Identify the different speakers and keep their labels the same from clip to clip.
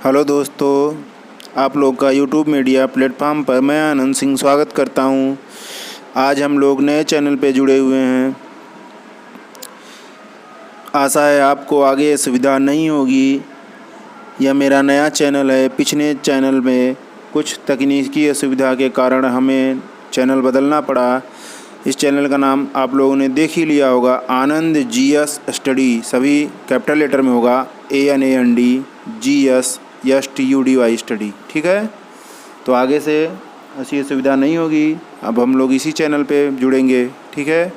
Speaker 1: Hello दोस्तों, आप लोग का यूट्यूब मीडिया प्लेटफॉर्म पर मैं आनंद सिंह स्वागत करता हूं। आज हम लोग नए चैनल पे जुड़े हुए हैं। आशा है आपको आगे असुविधा नहीं होगी। यह मेरा नया चैनल है। पिछले चैनल में कुछ तकनीकी असुविधा के कारण हमें चैनल बदलना पड़ा। इस चैनल का नाम आप लोगों ने देख ही लिया होगा, आनंद GS स्टडी। सभी कैपिटल लेटर में होगा, ANAND GS STUDY स्टडी। ठीक है, तो आगे से ऐसी सुविधा नहीं होगी। अब हम लोग इसी चैनल पे जुड़ेंगे। ठीक है,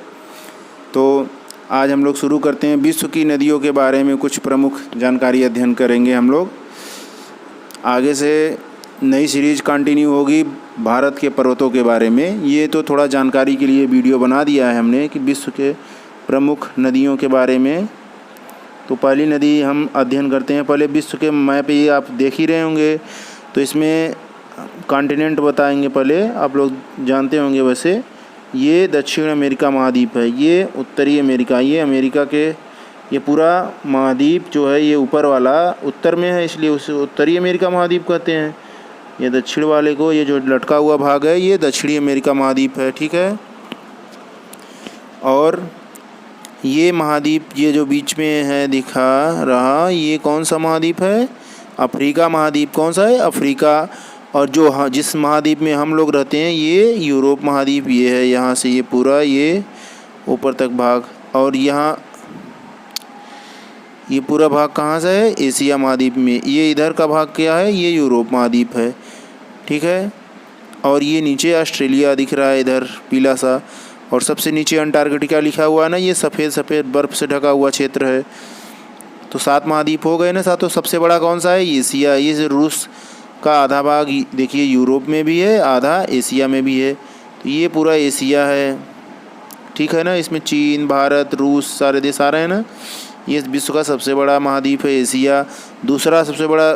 Speaker 1: तो आज हम लोग शुरू करते हैं। विश्व की नदियों के बारे में कुछ प्रमुख जानकारी अध्ययन करेंगे हम लोग। आगे से नई सीरीज कंटिन्यू होगी भारत के पर्वतों के बारे में। ये तो थोड़ा जानकारी के लिए वीडियो बना दिया है हमने कि विश्व के प्रमुख नदियों के बारे में। तो पहली नदी हम अध्ययन करते हैं। पहले विश्व के मैप ये आप देख ही रहे होंगे, तो इसमें कॉन्टिनेंट बताएंगे। पहले आप लोग जानते होंगे वैसे, ये दक्षिण अमेरिका महाद्वीप है, ये उत्तरी अमेरिका, ये अमेरिका के ये पूरा महाद्वीप जो है ये ऊपर वाला उत्तर में है, इसलिए उसे उत्तरी अमेरिका महाद्वीप कहते हैं। ये दक्षिण वाले को, ये जो लटका हुआ भाग है, ये दक्षिणी अमेरिका महाद्वीप है। ठीक है, और ये महाद्वीप ये जो बीच में है दिखा रहा, ये कौन सा महाद्वीप है? अफ्रीका महाद्वीप। कौन सा है? अफ्रीका। और जो जिस महाद्वीप में हम लोग रहते हैं ये यूरोप महाद्वीप। ये है यहाँ से ये पूरा ये ऊपर तक भाग, और यहाँ ये पूरा भाग कहाँ से है? एशिया महाद्वीप में। ये इधर का भाग क्या है? ये यूरोप महाद्वीप है। ठीक है, और ये नीचे ऑस्ट्रेलिया दिख रहा है इधर पीला सा, और सबसे नीचे अंटार्कटिका लिखा हुआ है ना, ये सफ़ेद सफ़ेद बर्फ़ से ढका हुआ क्षेत्र है। तो 7 महाद्वीप हो गए ना सातों। सबसे बड़ा कौन सा है? एशिया। ये रूस का आधा भाग देखिए यूरोप में भी है, आधा एशिया में भी है, तो ये पूरा एशिया है। ठीक है ना, इसमें चीन, भारत, रूस सारे देश आ रहे हैं ना। ये विश्व का सबसे बड़ा महाद्वीप है एशिया। दूसरा सबसे बड़ा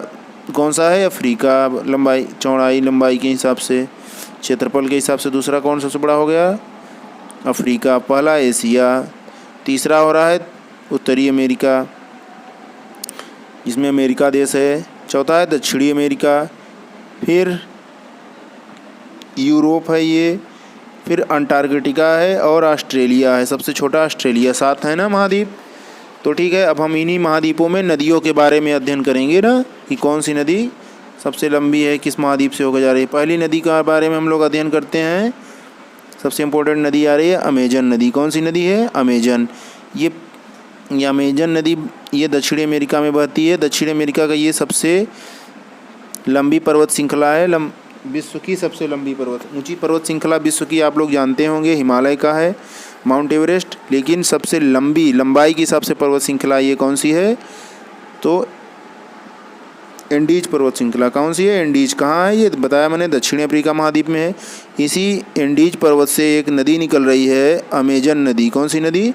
Speaker 1: कौन सा है? अफ्रीका। लंबाई चौड़ाई लंबाई के हिसाब से, क्षेत्रफल के हिसाब से दूसरा कौन सबसे बड़ा हो गया? अफ्रीका। पहला एशिया। तीसरा हो रहा है उत्तरी अमेरिका, जिसमें अमेरिका देश है। चौथा है दक्षिणी अमेरिका, फिर यूरोप है ये, फिर अंटार्कटिका है, और ऑस्ट्रेलिया है, सबसे छोटा ऑस्ट्रेलिया। 7 है ना महाद्वीप। तो ठीक है, अब हम इन्हीं महाद्वीपों में नदियों के बारे में अध्ययन करेंगे ना, कि कौन सी नदी सबसे लंबी है, किस महाद्वीप से होकर जा रही है। पहली नदी के बारे में हम लोग अध्ययन करते हैं। सबसे इम्पोर्टेंट नदी आ रही है अमेजन नदी। कौन सी नदी है? अमेजन। ये अमेजन नदी ये दक्षिणी अमेरिका में बहती है। दक्षिण अमेरिका का ये सबसे लंबी पर्वत श्रृंखला है। विश्व की सबसे लंबी ऊंची पर्वत श्रृंखला विश्व की आप लोग जानते होंगे, हिमालय का है, माउंट एवरेस्ट। लेकिन सबसे लंबाई की सबसे पर्वत श्रृंखला ये कौन सी है? तो एंडीज पर्वत श्रृंखला। कौन सी है? एंडीज। कहाँ है? ये बताया मैंने, दक्षिण अफ्रीका महाद्वीप में है। इसी एंडीज पर्वत से एक नदी निकल रही है, अमेजन नदी। कौन सी नदी?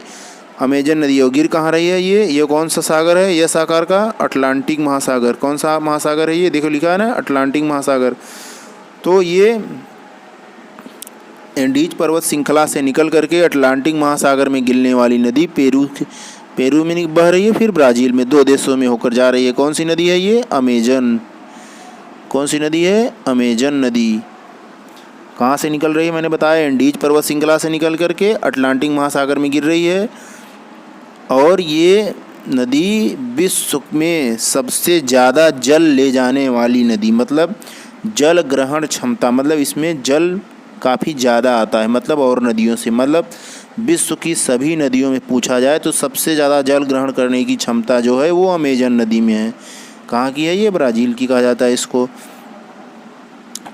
Speaker 1: अमेजन नदी। और गिर कहाँ रही है ये कौन सा सागर है? यस आकार का अटलांटिक महासागर। कौन सा महासागर है ये? देखो लिखा है ना, अटलांटिक महासागर। तो ये एंडीज पर्वत श्रृंखला से निकल करके अटलांटिक महासागर में गिरने वाली नदी पेरू में बह रही है, फिर ब्राज़ील में, 2 देशों में होकर जा रही है। कौन सी नदी है ये? अमेजन। कौन सी नदी है? अमेजन नदी। कहाँ से निकल रही है? मैंने बताया एंडीज पर्वत श्रृंखला से निकल करके अटलांटिक महासागर में गिर रही है। और ये नदी विश्व में सबसे ज़्यादा जल ले जाने वाली नदी, मतलब जल ग्रहण क्षमता, मतलब इसमें जल काफ़ी ज़्यादा आता है, मतलब और नदियों से, मतलब विश्व की सभी नदियों में पूछा जाए तो सबसे ज़्यादा जल ग्रहण करने की क्षमता जो है वो अमेजन नदी में है। कहाँ की है ये? ब्राज़ील की कहा जाता है इसको।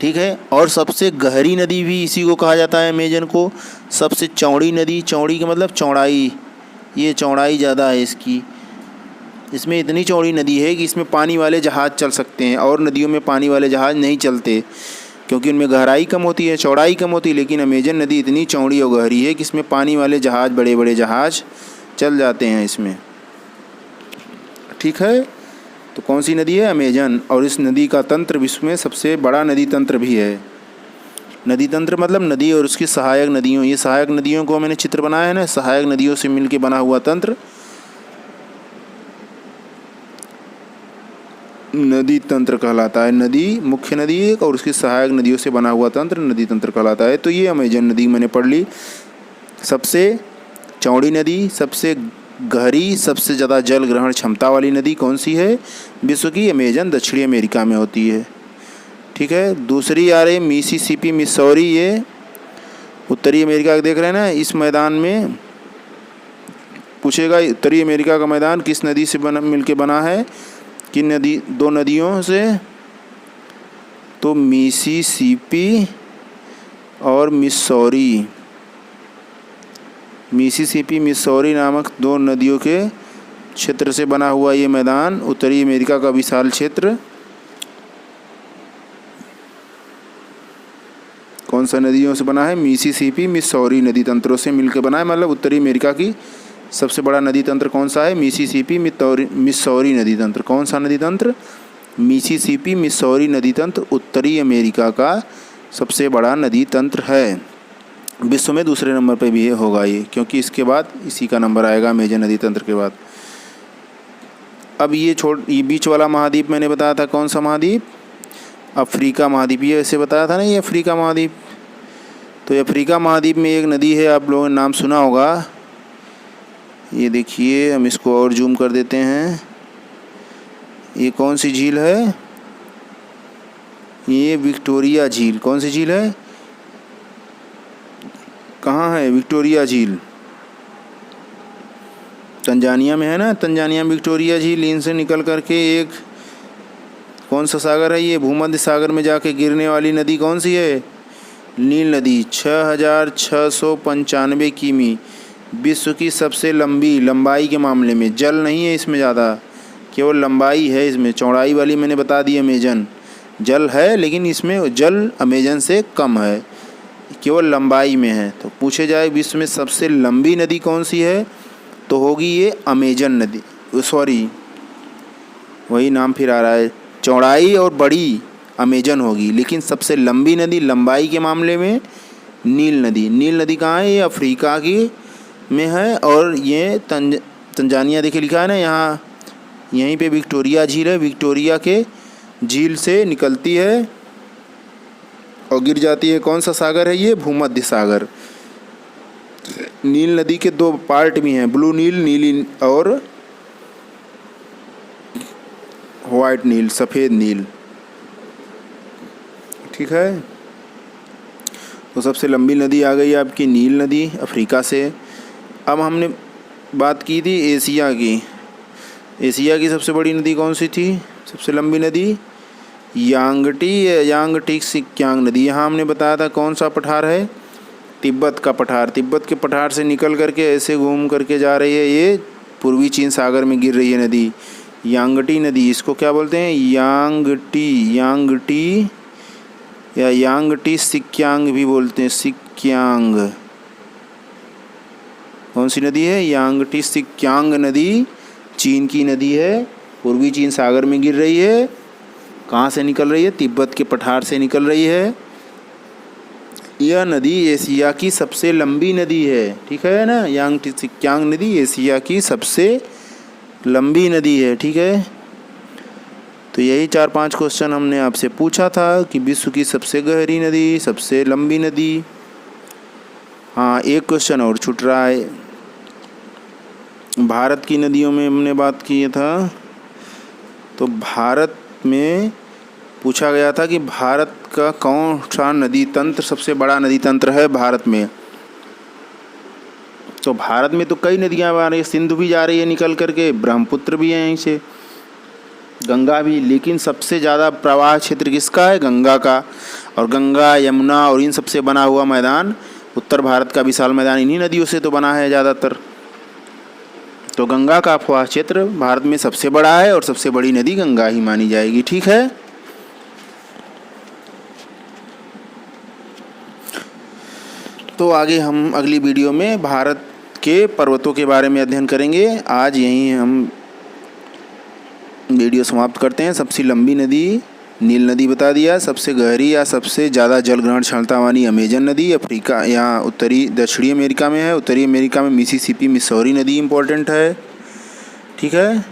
Speaker 1: ठीक है, और सबसे गहरी नदी भी इसी को कहा जाता है, अमेजन को। सबसे चौड़ी नदी, चौड़ी का मतलब चौड़ाई, ये चौड़ाई ज़्यादा है इसकी। इसमें इतनी चौड़ी नदी है कि इसमें पानी वाले जहाज़ चल सकते हैं, और नदियों में पानी वाले जहाज़ नहीं चलते क्योंकि उनमें गहराई कम होती है, चौड़ाई कम होती है। लेकिन अमेजन नदी इतनी चौड़ी और गहरी है कि इसमें पानी वाले जहाज़, बड़े बड़े जहाज़ चल जाते हैं इसमें। ठीक है, तो कौन सी नदी है? अमेजन। और इस नदी का तंत्र विश्व में सबसे बड़ा नदी तंत्र भी है। नदी तंत्र मतलब नदी और उसकी सहायक नदियों, ये सहायक नदियों को मैंने चित्र बनाया है ना, सहायक नदियों से मिलकर बना हुआ तंत्र। नदी तंत्र कहलाता है। नदी मुख्य नदी एक और उसकी सहायक नदियों से बना हुआ तंत्र नदी तंत्र कहलाता है। तो ये अमेजन नदी मैंने पढ़ ली। सबसे चौड़ी नदी, सबसे गहरी, सबसे ज़्यादा जल ग्रहण क्षमता वाली नदी कौन सी है विश्व की? अमेजन दक्षिणी अमेरिका में होती है। ठीक है। दूसरी आ रही मिसिसिपी मिसौरी, ये उत्तरी अमेरिका देख रहे हैं ना। इस मैदान में पूछेगा उत्तरी अमेरिका का मैदान किस नदी से मिलके बना है? किन नदी? दो नदियों से, तो मिसिसिपी और मिसौरी। मिसिसिपी मिसौरी नामक दो नदियों के क्षेत्र से बना हुआ ये मैदान उत्तरी अमेरिका का विशाल क्षेत्र कौन सा नदियों से बना है? मिसिसिपी मिसौरी नदी तंत्रों से मिलकर बना है। मतलब उत्तरी अमेरिका की सबसे बड़ा नदी तंत्र कौन सा है? मिसिसिपी मिसौरी नदी तंत्र। कौन सा नदी तंत्र? मिसिसिपी मिसौरी नदी तंत्र उत्तरी अमेरिका का सबसे बड़ा नदी तंत्र है। विश्व में दूसरे नंबर पे भी होगा ये, क्योंकि इसके बाद इसी का नंबर आएगा अमेजन नदी तंत्र के बाद। अब ये बीच वाला महाद्वीप मैंने बताया था कौन सा महाद्वीप? अफ्रीका महाद्वीप। ये ऐसे बताया था ना, ये अफ्रीका महाद्वीप। तो अफ्रीका महाद्वीप में एक नदी है, आप लोगों ने नाम सुना होगा। ये देखिए, हम इसको और जूम कर देते हैं। ये कौन सी झील है? ये विक्टोरिया झील। कौन सी झील है? कहाँ है विक्टोरिया झील? तंजानिया में है ना। तंजानिया में विक्टोरिया झील। इनसे निकल करके एक कौन सा सागर है? ये भूमध्य सागर में जाके गिरने वाली नदी कौन सी है? नील नदी। 6695 किमी, विश्व की सबसे लंबाई के मामले में। जल नहीं है इसमें ज़्यादा, केवल लंबाई है इसमें। चौड़ाई वाली मैंने बता दी अमेजन, जल है लेकिन इसमें जल अमेजन से कम है, केवल लंबाई में है। तो पूछे जाए विश्व में सबसे लंबी नदी कौन सी है, तो होगी ये अमेजन नदी। सॉरी, वही नाम फिर आ रहा है। चौड़ाई और बड़ी अमेजन होगी, लेकिन सबसे लंबी नदी लंबाई के मामले में नील नदी। नील नदी कहाँ है? ये अफ्रीका की में है। और ये तंजानिया देखिए लिखा है ना यहाँ, यहीं पे विक्टोरिया झील है। विक्टोरिया के झील से निकलती है और गिर जाती है। कौन सा सागर है ये? भूमध्य सागर। नील नदी के दो पार्ट भी हैं, ब्लू नील, नीली और वाइट नील, सफ़ेद नील। ठीक है। तो सबसे लंबी नदी आ गई आपकी नील नदी अफ्रीका से। अब हमने बात की थी एशिया की। एशिया की सबसे बड़ी नदी कौन सी थी? सबसे लंबी नदी यांगटिक्सिक्यांग नदी। यहाँ हमने बताया था कौन सा पठार है? तिब्बत का पठार। तिब्बत के पठार से निकल करके ऐसे घूम करके जा रही है, ये पूर्वी चीन सागर में गिर रही है नदी, यांगटी नदी। इसको क्या बोलते हैं? यांगटी या यांगटी सिक्यांग भी बोलते हैं। सिक्यांग कौन सी नदी है? यांगटी सिक्यांग नदी चीन की नदी है, पूर्वी चीन सागर में गिर रही है। कहाँ से निकल रही है? तिब्बत के पठार से निकल रही है। यह नदी एशिया की सबसे लंबी नदी है। ठीक है ना। यांगटी सिक्यांग नदी एशिया की सबसे लंबी नदी है। ठीक है। तो यही 4-5 क्वेश्चन हमने आपसे पूछा था कि विश्व की सबसे गहरी नदी, सबसे लंबी नदी। हाँ, एक क्वेश्चन और छूट रहा है। भारत की नदियों में हमने बात की था, तो भारत में पूछा गया था कि भारत का कौन सा नदी तंत्र सबसे बड़ा नदी तंत्र है भारत में। तो भारत में तो कई नदियाँ आ रही है, सिंधु भी जा रही है निकल करके, ब्रह्मपुत्र भी है यहीं से, गंगा भी। लेकिन सबसे ज़्यादा प्रवाह क्षेत्र किसका है? गंगा का। और गंगा, यमुना और इन सबसे बना हुआ मैदान, उत्तर भारत का विशाल मैदान इन्हीं नदियों से तो बना है ज़्यादातर। तो गंगा का प्रवाह क्षेत्र भारत में सबसे बड़ा है और सबसे बड़ी नदी गंगा ही मानी जाएगी। ठीक है। तो आगे हम अगली वीडियो में भारत के पर्वतों के बारे में अध्ययन करेंगे। आज यहीं हम वीडियो समाप्त करते हैं। सबसे लंबी नदी नील नदी बता दिया, सबसे गहरी या सबसे ज़्यादा जल ग्रहण क्षमता वाली अमेजन नदी अफ्रीका या दक्षिणी अमेरिका में है। उत्तरी अमेरिका में मिसिसिपी मिसौरी नदी इम्पोर्टेंट है। ठीक है।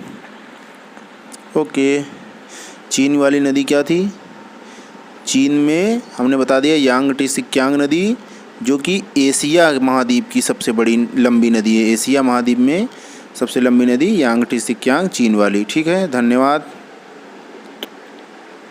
Speaker 1: ओके, चीन वाली नदी क्या थी? चीन में हमने बता दिया यांगटी सिक्यांग नदी, जो कि एशिया महाद्वीप की सबसे बड़ी लंबी नदी है। एशिया महाद्वीप में सबसे लंबी नदी यांगटी सिक्यांग चीन वाली। ठीक है, धन्यवाद।